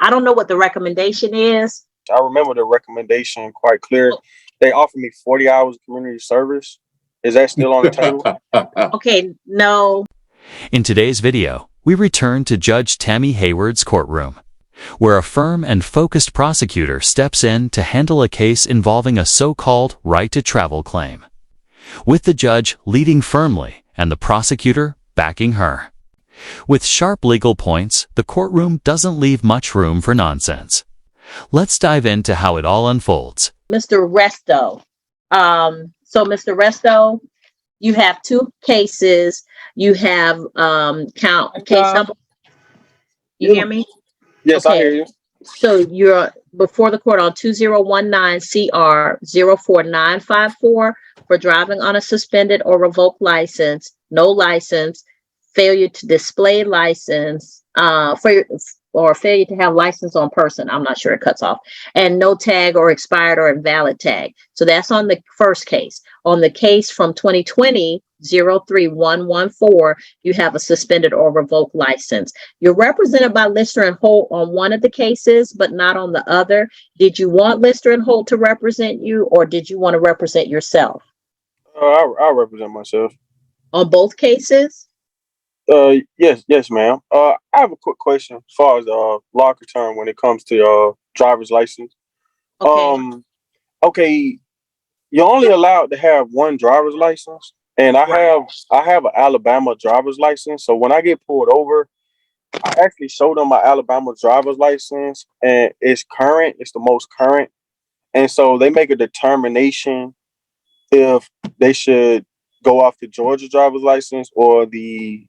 I don't know what the recommendation is. I remember the recommendation quite clear. They offered me 40 hours of community service. Is that still on the table? Okay, no. In today's video, we return to Judge Tammy Hayward's courtroom, where a firm and focused prosecutor steps in to handle a case involving a so-called right-to-travel claim, with the judge leading firmly and the prosecutor backing her. With sharp legal points, the courtroom doesn't leave much room for nonsense. Let's dive into how it all unfolds. Mr. Resto. So Mr. Resto, you have two cases. You have case number. You hear me? Yes, okay. I hear you. So you're before the court on 2019 CR 04954 for driving on a suspended or revoked license, no license, failure to display license, or failure to have license on person. I'm not sure, it cuts off, and no tag or expired or invalid tag. So that's on the first case. On the case from 2020 03114, you have a suspended or revoked license. You're represented by Lister and Holt on one of the cases, but not on the other. Did you want Lister and Holt to represent you, or did you want to represent yourself? I'll represent myself. On both cases? Yes, ma'am. I have a quick question as far as law concern when it comes to driver's license. Okay. Okay, you're only allowed to have one driver's license, and I have an Alabama driver's license. So when I get pulled over, I actually show them my Alabama driver's license, and it's current. It's the most current, and so they make a determination if they should go off the Georgia driver's license or the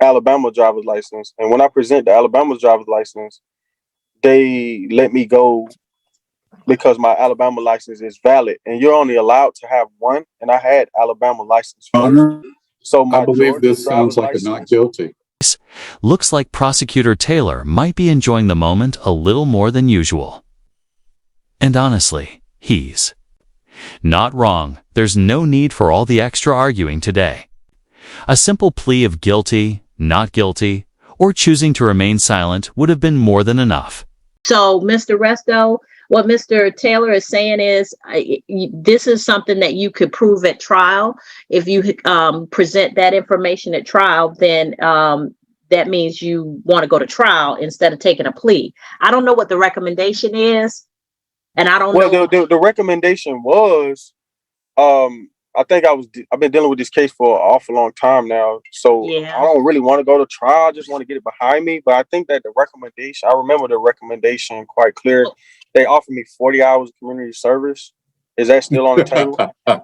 Alabama driver's license. And when I present the Alabama driver's license, they let me go because my Alabama license is valid, and you're only allowed to have one. And I had Alabama license first. So I believe this sounds like a not guilty. Looks like Prosecutor Taylor might be enjoying the moment a little more than usual. And honestly, he's not wrong. There's no need for all the extra arguing today. A simple plea of guilty, not guilty, or choosing to remain silent would have been more than enough. So, Mr. Resto, what Mr. Taylor is saying is this is something that you could prove at trial. If you present that information at trial, then that means you want to go to trial instead of taking a plea. I don't know what the recommendation is, and I don't know. Well, the recommendation was, I think I've been dealing with this case for an awful long time now. So yeah. I don't really want to go to trial. I just want to get it behind me. But I think that the recommendation, I remember the recommendation quite clear. They offered me 40 hours of community service. Is that still on the table?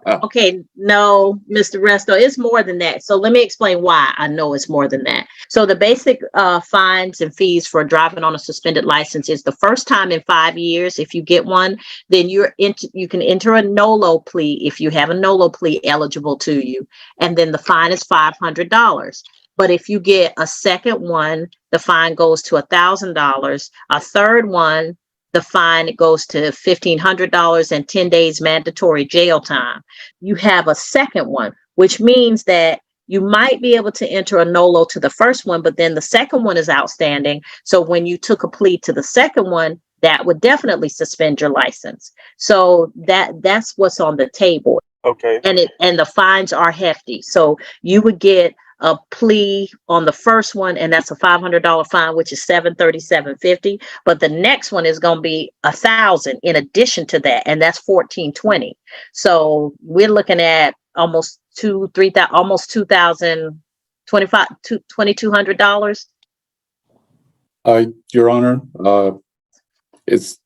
Okay, no, Mr. Resto, it's more than that. So let me explain why I know it's more than that. So the basic fines and fees for driving on a suspended license is the first time in 5 years. If you get one, then you can enter a NOLO plea if you have a NOLO plea eligible to you. And then the fine is $500. But if you get a second one, the fine goes to $1,000. A third one, the fine goes to $1,500 and 10 days mandatory jail time. You have a second one, which means that you might be able to enter a NOLO to the first one, but then the second one is outstanding. So when you took a plea to the second one, that would definitely suspend your license. So that's what's on the table. Okay. And the fines are hefty. So you would get a plea on the first one, and that's a $500 fine, which is $737.50. But the next one is going to be $1,000 in addition to that, and that's $1,420. So we're looking at almost $2,200. Your Honor, is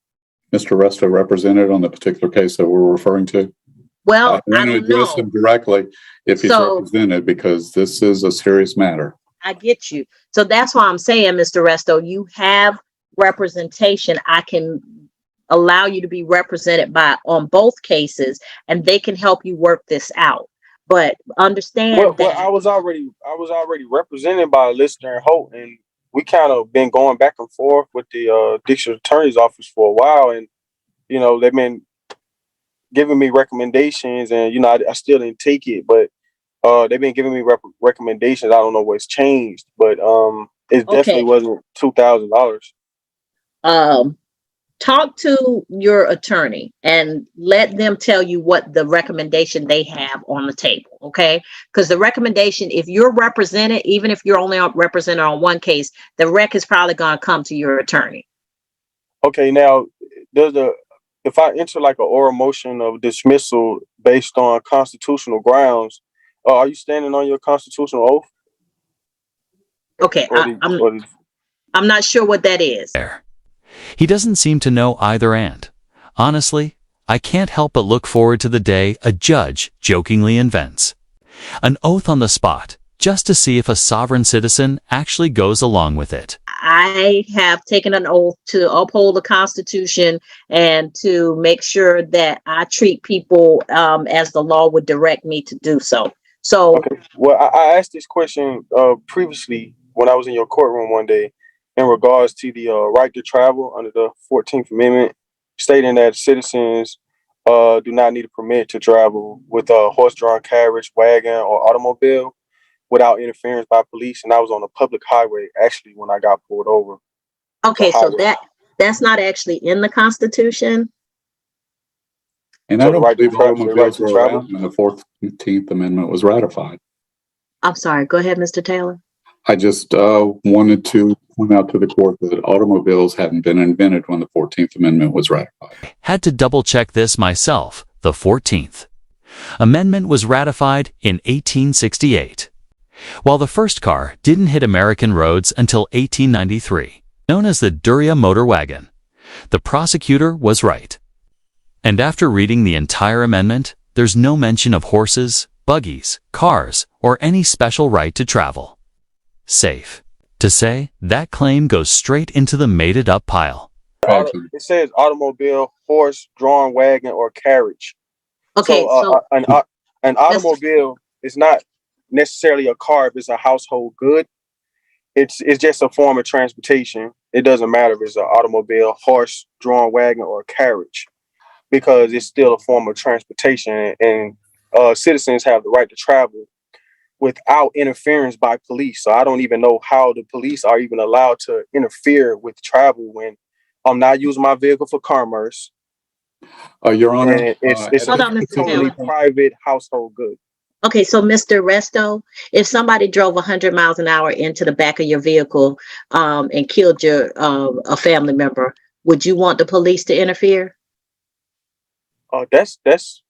Mr. Resto represented on the particular case that we're referring to? Well, I want to address him directly if he's represented, because this is a serious matter. I get you. So that's why I'm saying, Mr. Resto, you have representation. I can allow you to be represented on both cases, and they can help you work this out. But understand well, I was already represented by Lister and Holt, and we kind of been going back and forth with the district attorney's office for a while, and they've been giving me recommendations, and I still didn't take it, but they've been giving me recommendations. I don't know what's changed, but it definitely wasn't $2,000. talk to your attorney and let them tell you what the recommendation they have on the table, okay? Because the recommendation, if you're represented, even if you're only represented on one case, the rec is probably going to come to your attorney. Okay, now if I enter like an oral motion of dismissal based on constitutional grounds, are you standing on your constitutional oath? Okay, I'm not sure what that is. There. He doesn't seem to know either, and honestly, I can't help but look forward to the day a judge jokingly invents an oath on the spot just to see if a sovereign citizen actually goes along with it. I have taken an oath to uphold the Constitution and to make sure that I treat people as the law would direct me to do so. So, okay. Well, I asked this question previously when I was in your courtroom one day in regards to the right to travel under the 14th Amendment, stating that citizens do not need a permit to travel with a horse-drawn carriage, wagon, or automobile without interference by police. And I was on a public highway actually when I got pulled over. Okay, so that's not actually in the Constitution. And I don't believe automobiles were around when the 14th Amendment was ratified. I'm sorry. Go ahead, Mr. Taylor. I just wanted to point out to the court that automobiles hadn't been invented when the 14th Amendment was ratified. Had to double check this myself. The 14th Amendment was ratified in 1868, while the first car didn't hit American roads until 1893, known as the Duria motor wagon. The prosecutor was right. And after reading the entire amendment, there's no mention of horses, buggies, cars, or any special right to travel. Safe to say that claim goes straight into the made-it-up pile. It says automobile, horse-drawn wagon, or carriage. Okay, so an automobile is not necessarily a car if it's a household good. It's just a form of transportation. It doesn't matter if it's an automobile, horse-drawn wagon, or carriage, because it's still a form of transportation, and citizens have the right to travel without interference by police. So I don't even know how the police are even allowed to interfere with travel when I'm not using my vehicle for commerce. Your Honor, and it's hold on, a Mr. totally Taylor. private household good. Okay, so Mr. Resto, if somebody drove 100 miles an hour into the back of your vehicle and killed your a family member, would you want the police to interfere? That's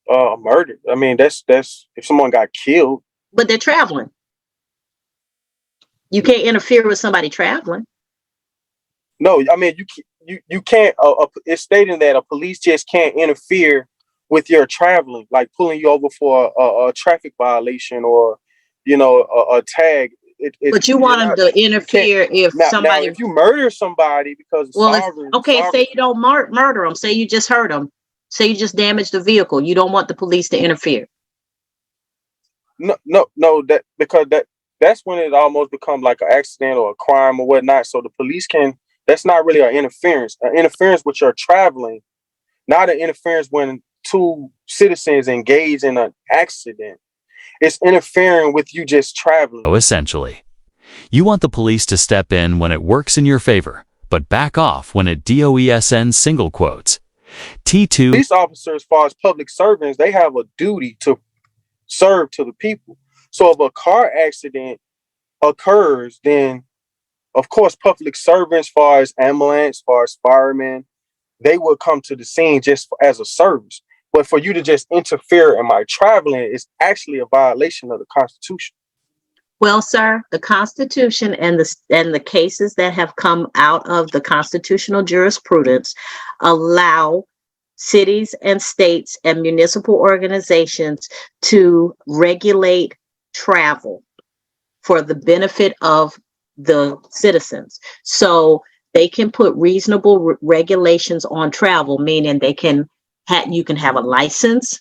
a murder. I mean, that's if someone got killed. But they're traveling. You can't interfere with somebody traveling. No, I mean you can't. It's stating that a police just can't interfere with your traveling, like pulling you over for a traffic violation or a tag. But you want them to interfere if somebody. Now, if you murder somebody because say you don't murder them. Say you just hurt them. Say you just damaged the vehicle. You don't want the police to interfere. No, that's when it almost becomes like an accident or a crime or whatnot. So the police that's not really an interference. An interference with your traveling, not an interference when two citizens engage in an accident. It's interfering with you just traveling. So essentially, you want the police to step in when it works in your favor, but back off when it DOESN single quotes. T2. Police officers, as far as public servants, they have a duty to serve to the people. So if a car accident occurs, then of course public servants, as far as ambulance, as far as firemen, they will come to the scene just as a service. But for you to just interfere in my traveling is actually a violation of the Constitution. Well, sir, the Constitution and the cases that have come out of the constitutional jurisprudence allow cities and states and municipal organizations to regulate travel for the benefit of the citizens. So they can put reasonable regulations on travel, meaning they can you can have a license.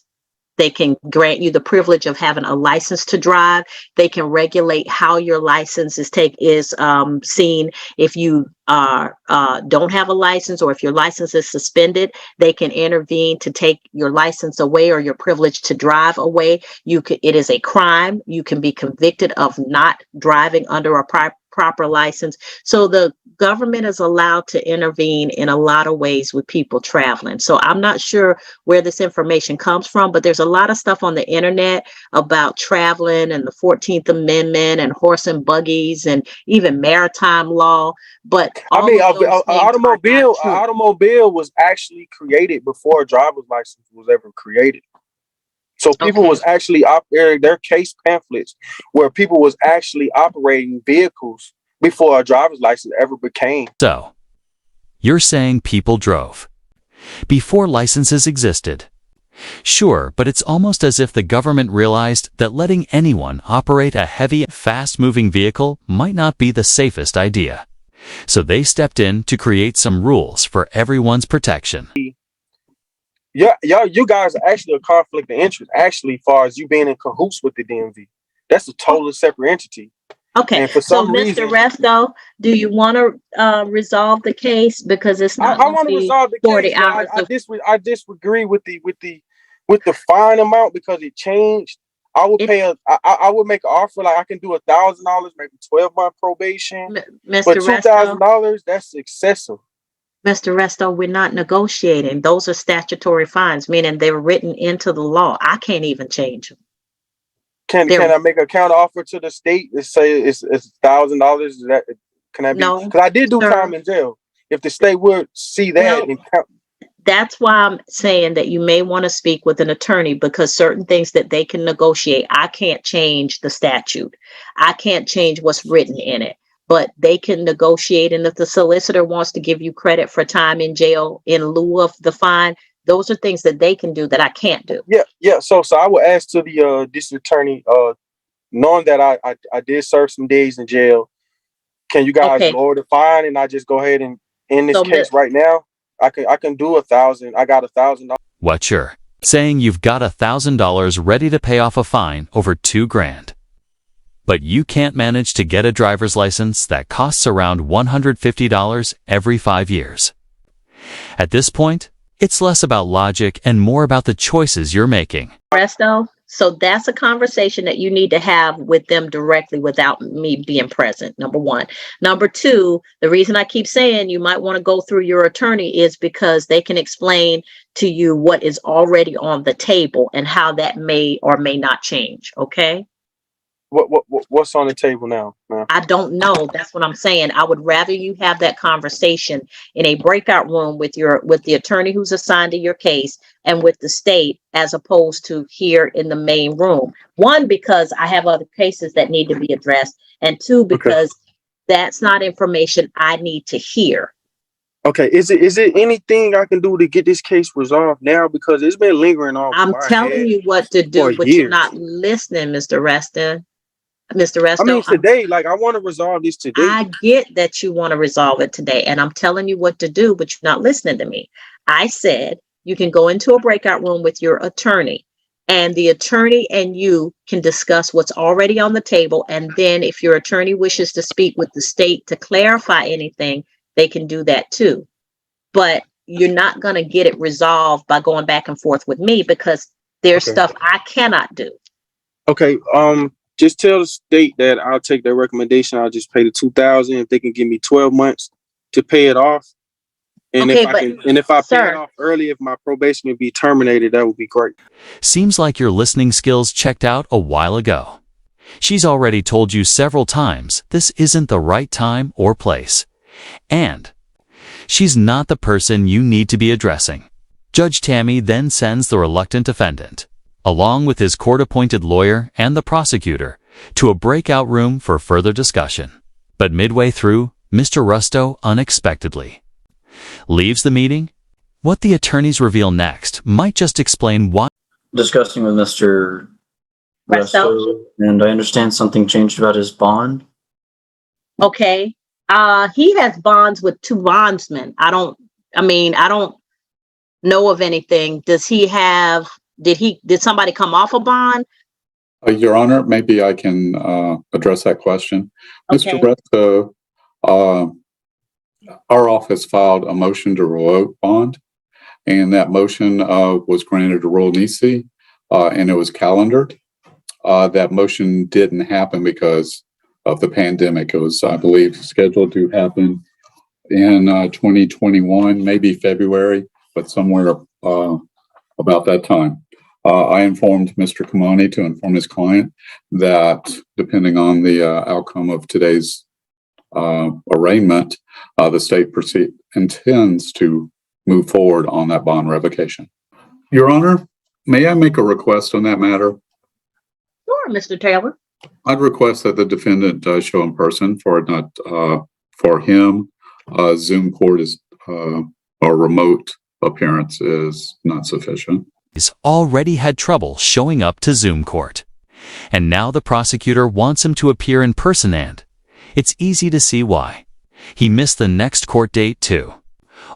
They can grant you the privilege of having a license to drive. They can regulate how your license is seen. If you don't have a license, or if your license is suspended, they can intervene to take your license away or your privilege to drive away. It is a crime. You can be convicted of not driving under a proper license. So the government is allowed to intervene in a lot of ways with people traveling. So I'm not sure where this information comes from, but there's a lot of stuff on the internet about traveling and the 14th Amendment and horse and buggies and even maritime law. But I all mean, of those an things are not true. automobile was actually created before a driver's license was ever created. So people Okay. was actually their case pamphlets where people was actually operating vehicles before a driver's license ever became. So, you're saying people drove before licenses existed. Sure, but it's almost as if the government realized that letting anyone operate a heavy, fast-moving vehicle might not be the safest idea. So they stepped in to create some rules for everyone's protection. Yeah, you guys are actually a conflict of interest, actually, as far as you being in cahoots with the DMV. That's a totally separate entity. Okay. And for So, some reason, Mr. Resto, do you want to resolve the case? Because it's not I going want to to be resolve the 40 case, but hours of I disagree with the fine amount because it changed. I would it. pay I would make an offer like I can do $1,000, maybe 12-month probation, but Mr. Resto, $2,000 that's excessive. Mr. Resto, we're not negotiating. Those are statutory fines, meaning they're written into the law. I can't even change them. Can I make a counter offer to the state and say it's $1,000? That can I be? No, Because I did do sir. time in jail. If the state would see that Well, and count, that's why I'm saying that you may want to speak with an attorney because certain things that they can negotiate, I can't change the statute. I can't change what's written in it, but they can negotiate. And if the solicitor wants to give you credit for time in jail in lieu of the fine, those are things that they can do that I can't do. yeah. So I would ask to the district attorney, knowing that I did serve some days in jail, can you guys Okay. lower the fine and I just go ahead and end this So, case right now? I can do 1,000. I got $1,000. What you're saying you've got $1,000 ready to pay off a fine over $2,000. But you can't manage to get a driver's license that costs around $150 every 5 years. At this point, it's less about logic and more about the choices you're making. Resto, so that's a conversation that you need to have with them directly without me being present, number one. Number two, the reason I keep saying you might want to go through your attorney is because they can explain to you what is already on the table and how that may or may not change, okay? What's on the table now, man? I don't know. That's what I'm saying. I would rather you have that conversation in a breakout room with the attorney who's assigned to your case and with the state as opposed to here in the main room. One, because I have other cases that need to be addressed, and two, because that's not information I need to hear. Okay, is it anything I can do to get this case resolved now? Because it's been lingering on. I'm telling you what to do, but you're not listening, Mr. Reston. Mr. Resto, I mean, today, like I want to resolve this today. I get that you want to resolve it today, and I'm telling you what to do, but you're not listening to me. I said you can go into a breakout room with your attorney, and the attorney and you can discuss what's already on the table. And then if your attorney wishes to speak with the state to clarify anything, they can do that too. But you're not going to get it resolved by going back and forth with me because there's stuff I cannot do. Okay. Just tell the state that I'll take their recommendation. I'll just pay the $2,000 if they can give me 12 months to pay it off. And if I pay it off early, if my probation can be terminated, that would be great. Seems like your listening skills checked out a while ago. She's already told you several times this isn't the right time or place. And she's not the person you need to be addressing. Judge Tammy then sends the reluctant defendant, along with his court-appointed lawyer and the prosecutor, to a breakout room for further discussion. But midway through, Mr. Rusto unexpectedly leaves the meeting. What the attorneys reveal next might just explain why. Discussing with Mr. Rusto, and I understand something changed about his bond. Okay. He has bonds with two bondsmen. I don't know of anything. Does he have, did somebody come off a bond? Your Honor, maybe I can address that question. Okay. Mr. Resto, our office filed a motion to revoke bond, and that motion was granted a rule nisi, and it was calendared. That motion didn't happen because of the pandemic. It was, I believe, scheduled to happen in 2021, maybe February, but somewhere about that time. I informed Mr. Kamani to inform his client that depending on the outcome of today's arraignment, the state intends to move forward on that bond revocation. Your Honor, may I make a request on that matter? Sure, Mr. Taylor. I'd request that the defendant show in person for him. Zoom court is or remote appearance is not sufficient. He's already had trouble showing up to Zoom court. And now the prosecutor wants him to appear in person, and it's easy to see why. He missed the next court date too,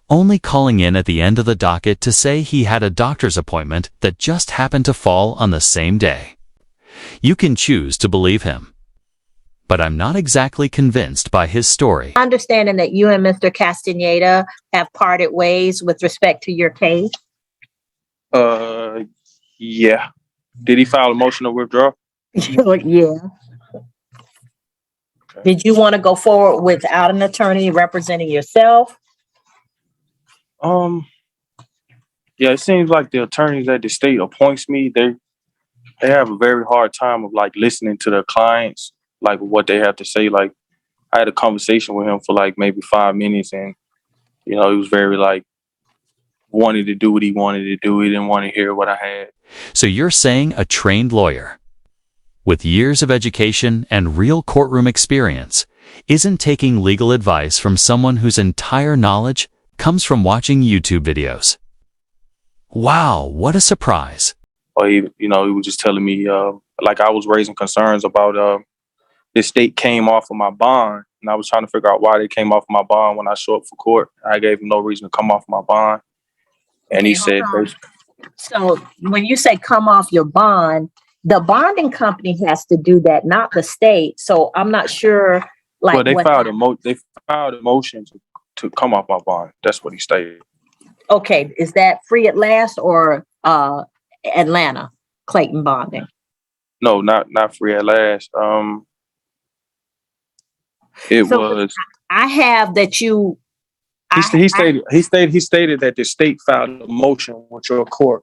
only calling in at the end of the docket to say he had a doctor's appointment that just happened to fall on the same day. You can choose to believe him, but I'm not exactly convinced by his story. Understanding that you and Mr. Castaneda have parted ways with respect to your case. Yeah. Did he file a motion to withdraw? Yeah. Okay. Did you want to go forward without an attorney representing yourself? Yeah, it seems like the attorneys that the state appoints me, they have a very hard time of like listening to their clients, like what they have to say. Like I had a conversation with him for like maybe 5 minutes, and he was very like wanted to do what he wanted to do. He didn't want to hear what I had. So you're saying a trained lawyer with years of education and real courtroom experience isn't taking legal advice from someone whose entire knowledge comes from watching YouTube videos? Wow, what a surprise. Or he was just telling me, like I was raising concerns about the state came off of my bond, and I was trying to figure out why they came off my bond when I show up for court. I gave him no reason to come off my bond. And he said, so when you say come off your bond, the bonding company has to do that, not the state. So I'm not sure. Like, well, they filed a motion to come off my bond. That's what he stated. Okay, is that Free at Last or Atlanta Clayton bonding? No, not Free at Last. I have that you. He stated that the state filed a motion with your court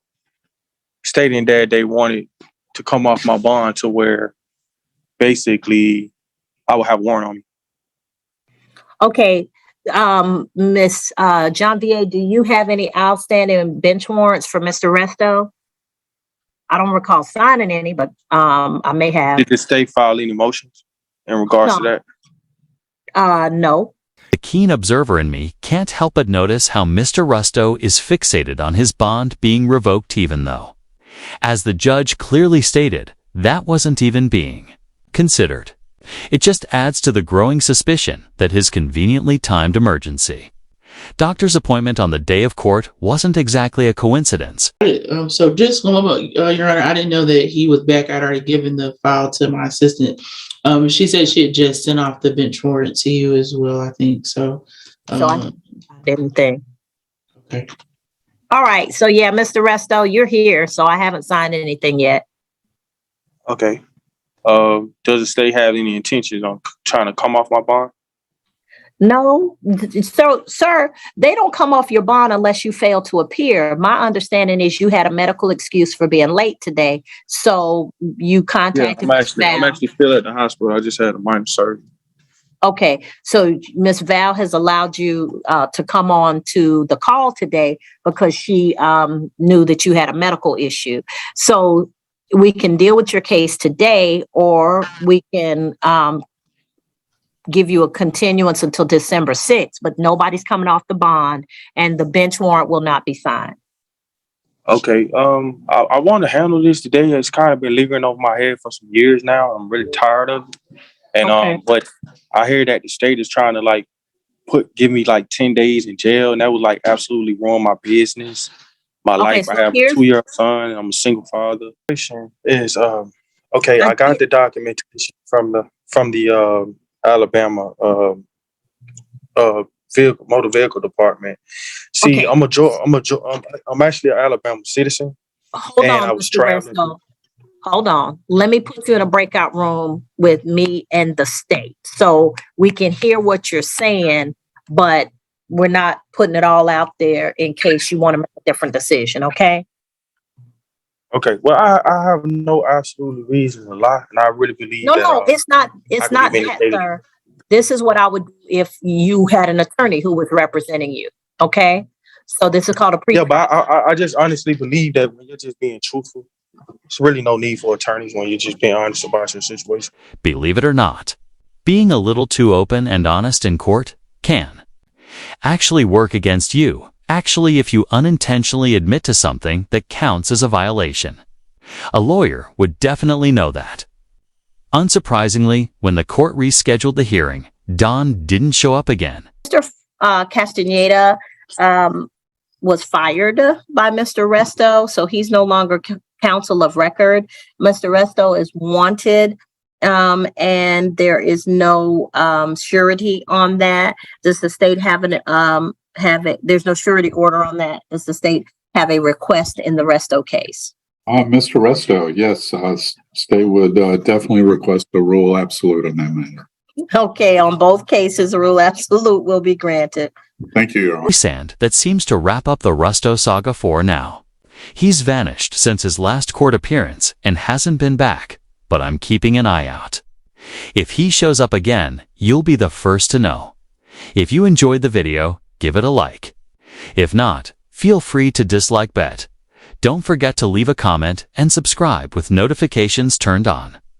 stating that they wanted to come off my bond to where basically I will have warrant on me. Okay. Miss John VA, do you have any outstanding bench warrants for Mr. Resto? I don't recall signing any, but I may have. Did the state file any motions in regards to that? No. The keen observer in me can't help but notice how Mr. Rusto is fixated on his bond being revoked, even though, as the judge clearly stated, that wasn't even being considered. It just adds to the growing suspicion that his conveniently timed emergency doctor's appointment on the day of court wasn't exactly a coincidence. So just Your Honor, I didn't know that he was back. I'd already given the file to my assistant. She said she had just sent off the bench warrant to you as well, I think. So I didn't think. Okay. All right. So yeah, Mr. Resto, you're here. So I haven't signed anything yet. Okay. Does the state have any intentions on trying to come off my bond? No. So, sir, they don't come off your bond unless you fail to appear. My understanding is you had a medical excuse for being late today. So you contacted I'm actually still at the hospital. I just had a minor surgery. Okay. So Ms. Val has allowed you to come on to the call today because she knew that you had a medical issue. So we can deal with your case today, or we can give you a continuance until December 6th, but nobody's coming off the bond and the bench warrant will not be signed. Okay. I want to handle this today. It's kind of been lingering over my head for some years now. I'm really tired of it. And but I hear that the state is trying to like give me like 10 days in jail, and that would like absolutely ruin my business, my life. So I have a 2-year-old son. I'm a single father. Is I got the documentation from the Alabama motor vehicle department. See, Okay. I'm actually an Alabama citizen. Hold and on, I was Mr. traveling. Resto. hold on. Let me put you in a breakout room with me and the state so we can hear what you're saying, but we're not putting it all out there in case you want to make a different decision, okay? Okay. Well, I have no absolute reason to lie, and I really believe No, that. no, it's not I can that, be vindicated. sir. This is what I would do if you had an attorney who was representing you, okay? So this is called a pre. Yeah, but I just honestly believe that when you're just being truthful, there's really no need for attorneys when you're just being honest about your situation. Believe it or not, being a little too open and honest in court can actually work against you, if you unintentionally admit to something that counts as a violation. A lawyer would definitely know that. Unsurprisingly, when the court rescheduled the hearing, Don didn't show up again. Mr. Castaneda was fired by Mr. Resto, so he's no longer counsel of record. Mr. Resto is wanted, and there is no surety on that. Does the state have there's no surety order on that? Does the state have a request in the Resto case? Mr. Resto, yes, state would definitely request a rule absolute on that matter. Okay, on both cases, a rule absolute will be granted. Thank you, Your Honor. Sand that seems to wrap up the Resto saga for now. He's vanished since his last court appearance and hasn't been back, but I'm keeping an eye out. If he shows up again, you'll be the first to know. If you enjoyed the video, give it a like. If not, feel free to dislike Bet. Don't forget to leave a comment and subscribe with notifications turned on.